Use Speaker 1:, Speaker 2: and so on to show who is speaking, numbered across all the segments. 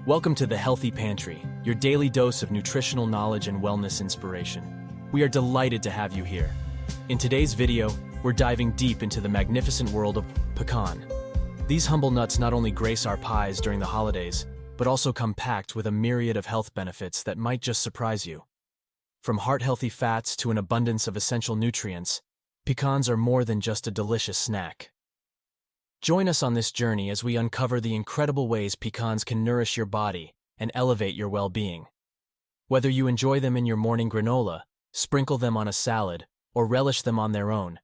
Speaker 1: Welcome to the Healthy Pantry, your daily dose of nutritional knowledge and wellness inspiration. We are delighted to have you here. In today's video, we're diving deep into the magnificent world of pecan. These humble nuts not only grace our pies during the holidays, but also come packed with a myriad of health benefits that might just surprise you. From heart-healthy fats to an abundance of essential nutrients, pecans are more than just a delicious snack. Join us on this journey as we uncover the incredible ways pecans can nourish your body and elevate your well-being. Whether you enjoy them in your morning granola, sprinkle them on a salad, or relish them on their own,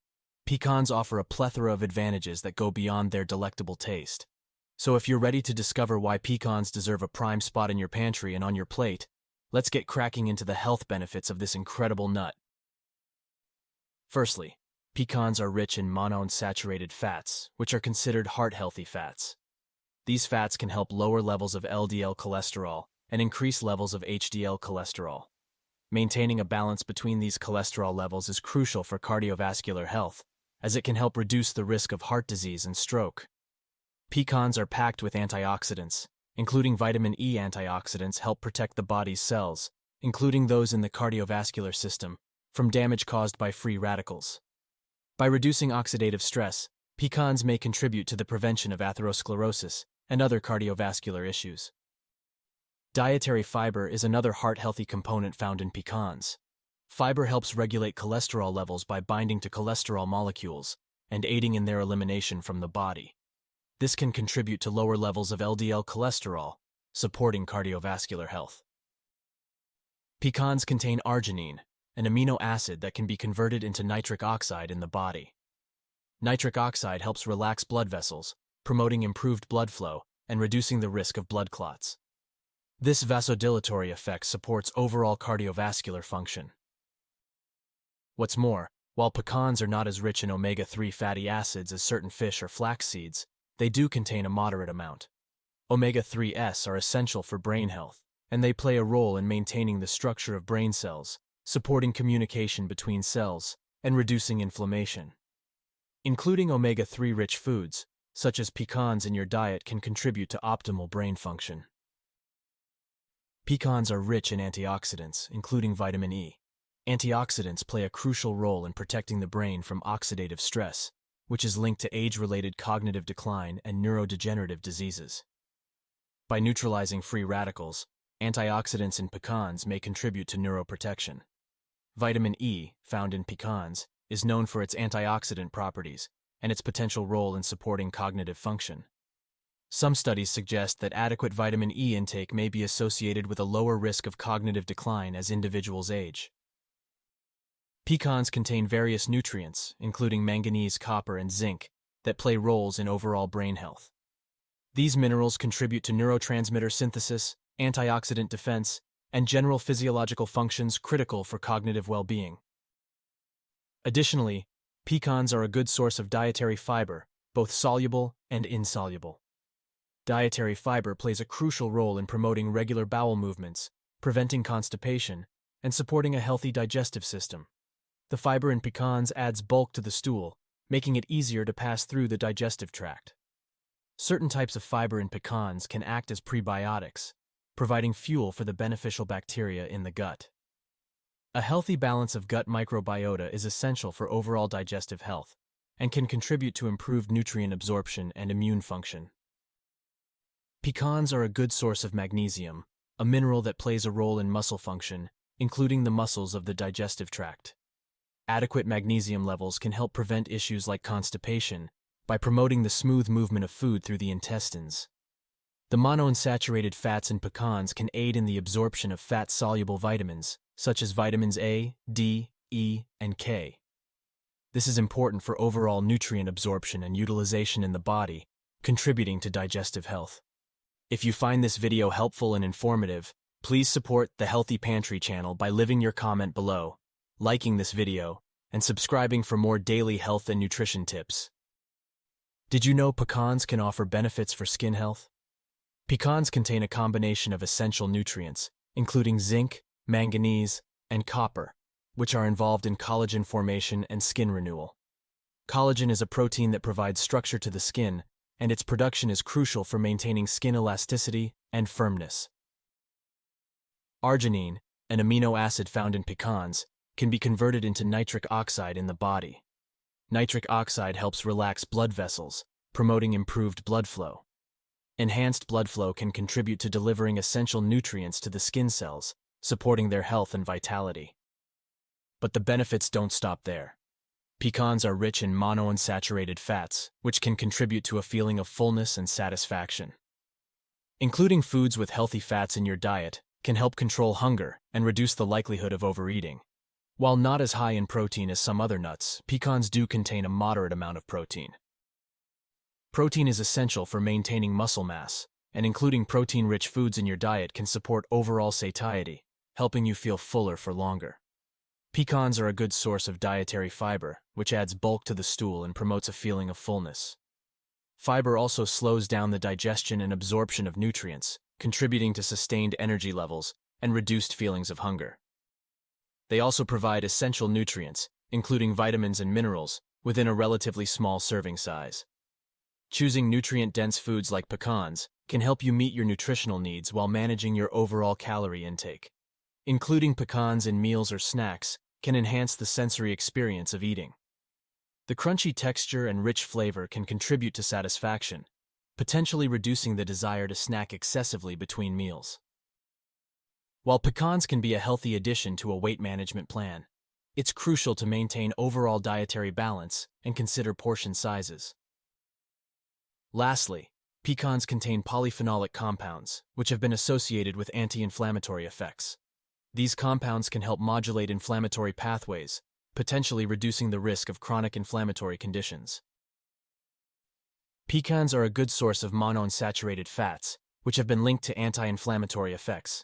Speaker 1: pecans offer a plethora of advantages that go beyond their delectable taste. So if you're ready to discover why pecans deserve a prime spot in your pantry and on your plate, let's get cracking into the health benefits of this incredible nut. Firstly, pecans are rich in monounsaturated fats, which are considered heart-healthy fats. These fats can help lower levels of LDL cholesterol and increase levels of HDL cholesterol. Maintaining a balance between these cholesterol levels is crucial for cardiovascular health, as it can help reduce the risk of heart disease and stroke. Pecans are packed with antioxidants, including vitamin E. Antioxidants help protect the body's cells, including those in the cardiovascular system, from damage caused by free radicals. By reducing oxidative stress, pecans may contribute to the prevention of atherosclerosis and other cardiovascular issues. Dietary fiber is another heart-healthy component found in pecans. Fiber helps regulate cholesterol levels by binding to cholesterol molecules and aiding in their elimination from the body. This can contribute to lower levels of LDL cholesterol, supporting cardiovascular health. Pecans contain arginine, an amino acid that can be converted into nitric oxide in the body. Nitric oxide helps relax blood vessels, promoting improved blood flow and reducing the risk of blood clots. This vasodilatory effect supports overall cardiovascular function. What's more, while pecans are not as rich in omega-3 fatty acids as certain fish or flax seeds, they do contain a moderate amount. Omega-3s are essential for brain health, and they play a role in maintaining the structure of brain cells, supporting communication between cells, and reducing inflammation. Including omega-3 rich foods, such as pecans in your diet, can contribute to optimal brain function. Pecans are rich in antioxidants, including vitamin E. Antioxidants play a crucial role in protecting the brain from oxidative stress, which is linked to age-related cognitive decline and neurodegenerative diseases. By neutralizing free radicals, antioxidants in pecans may contribute to neuroprotection. Vitamin E, found in pecans, is known for its antioxidant properties and its potential role in supporting cognitive function. Some studies suggest that adequate vitamin E intake may be associated with a lower risk of cognitive decline as individuals age. Pecans contain various nutrients, including manganese, copper, and zinc, that play roles in overall brain health. These minerals contribute to neurotransmitter synthesis, antioxidant defense, and general physiological functions critical for cognitive well-being. Additionally, pecans are a good source of dietary fiber, both soluble and insoluble. Dietary fiber plays a crucial role in promoting regular bowel movements, preventing constipation, and supporting a healthy digestive system. The fiber in pecans adds bulk to the stool, making it easier to pass through the digestive tract. Certain types of fiber in pecans can act as prebiotics, providing fuel for the beneficial bacteria in the gut. A healthy balance of gut microbiota is essential for overall digestive health and can contribute to improved nutrient absorption and immune function. Pecans are a good source of magnesium, a mineral that plays a role in muscle function, including the muscles of the digestive tract. Adequate magnesium levels can help prevent issues like constipation by promoting the smooth movement of food through the intestines. The monounsaturated fats in pecans can aid in the absorption of fat-soluble vitamins, such as vitamins A, D, E, and K. This is important for overall nutrient absorption and utilization in the body, contributing to digestive health. If you find this video helpful and informative, please support the Healthy Pantry channel by leaving your comment below, liking this video, and subscribing for more daily health and nutrition tips. Did you know pecans can offer benefits for skin health? Pecans contain a combination of essential nutrients, including zinc, manganese, and copper, which are involved in collagen formation and skin renewal. Collagen is a protein that provides structure to the skin and its production is crucial for maintaining skin elasticity and firmness. Arginine, an amino acid found in pecans, can be converted into nitric oxide in the body. Nitric oxide helps relax blood vessels, promoting improved blood flow. Enhanced blood flow can contribute to delivering essential nutrients to the skin cells, supporting their health and vitality. But the benefits don't stop there. Pecans are rich in monounsaturated fats, which can contribute to a feeling of fullness and satisfaction. Including foods with healthy fats in your diet can help control hunger and reduce the likelihood of overeating. While not as high in protein as some other nuts, pecans do contain a moderate amount of protein. Protein is essential for maintaining muscle mass, and including protein-rich foods in your diet can support overall satiety, helping you feel fuller for longer. Pecans are a good source of dietary fiber, which adds bulk to the stool and promotes a feeling of fullness. Fiber also slows down the digestion and absorption of nutrients, contributing to sustained energy levels and reduced feelings of hunger. They also provide essential nutrients, including vitamins and minerals, within a relatively small serving size. Choosing nutrient-dense foods like pecans can help you meet your nutritional needs while managing your overall calorie intake. Including pecans in meals or snacks can enhance the sensory experience of eating. The crunchy texture and rich flavor can contribute to satisfaction, potentially reducing the desire to snack excessively between meals. While pecans can be a healthy addition to a weight management plan, it's crucial to maintain overall dietary balance and consider portion sizes. Lastly, pecans contain polyphenolic compounds, which have been associated with anti-inflammatory effects. These compounds can help modulate inflammatory pathways, potentially reducing the risk of chronic inflammatory conditions. Pecans are a good source of monounsaturated fats, which have been linked to anti-inflammatory effects.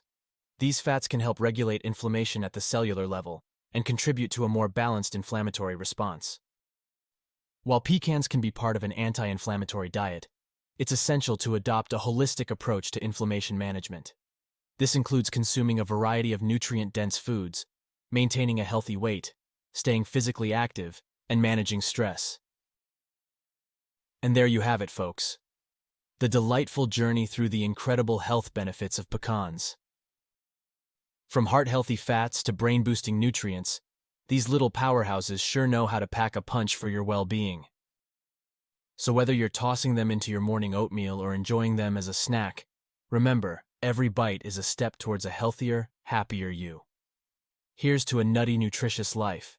Speaker 1: These fats can help regulate inflammation at the cellular level and contribute to a more balanced inflammatory response. While pecans can be part of an anti-inflammatory diet, it's essential to adopt a holistic approach to inflammation management. This includes consuming a variety of nutrient-dense foods, maintaining a healthy weight, staying physically active, and managing stress. And there you have it, folks. The delightful journey through the incredible health benefits of pecans. From heart-healthy fats to brain-boosting nutrients, these little powerhouses sure know how to pack a punch for your well-being. So whether you're tossing them into your morning oatmeal or enjoying them as a snack, remember, every bite is a step towards a healthier, happier you. Here's to a nutty, nutritious life.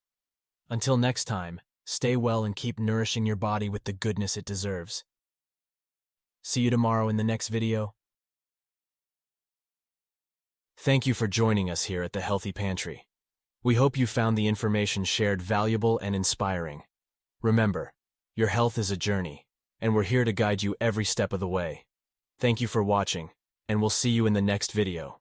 Speaker 1: Until next time, stay well and keep nourishing your body with the goodness it deserves. See you tomorrow in the next video. Thank you for joining us here at the Healthy Pantry. We hope you found the information shared valuable and inspiring. Remember, your health is a journey, and we're here to guide you every step of the way. Thank you for watching, and we'll see you in the next video.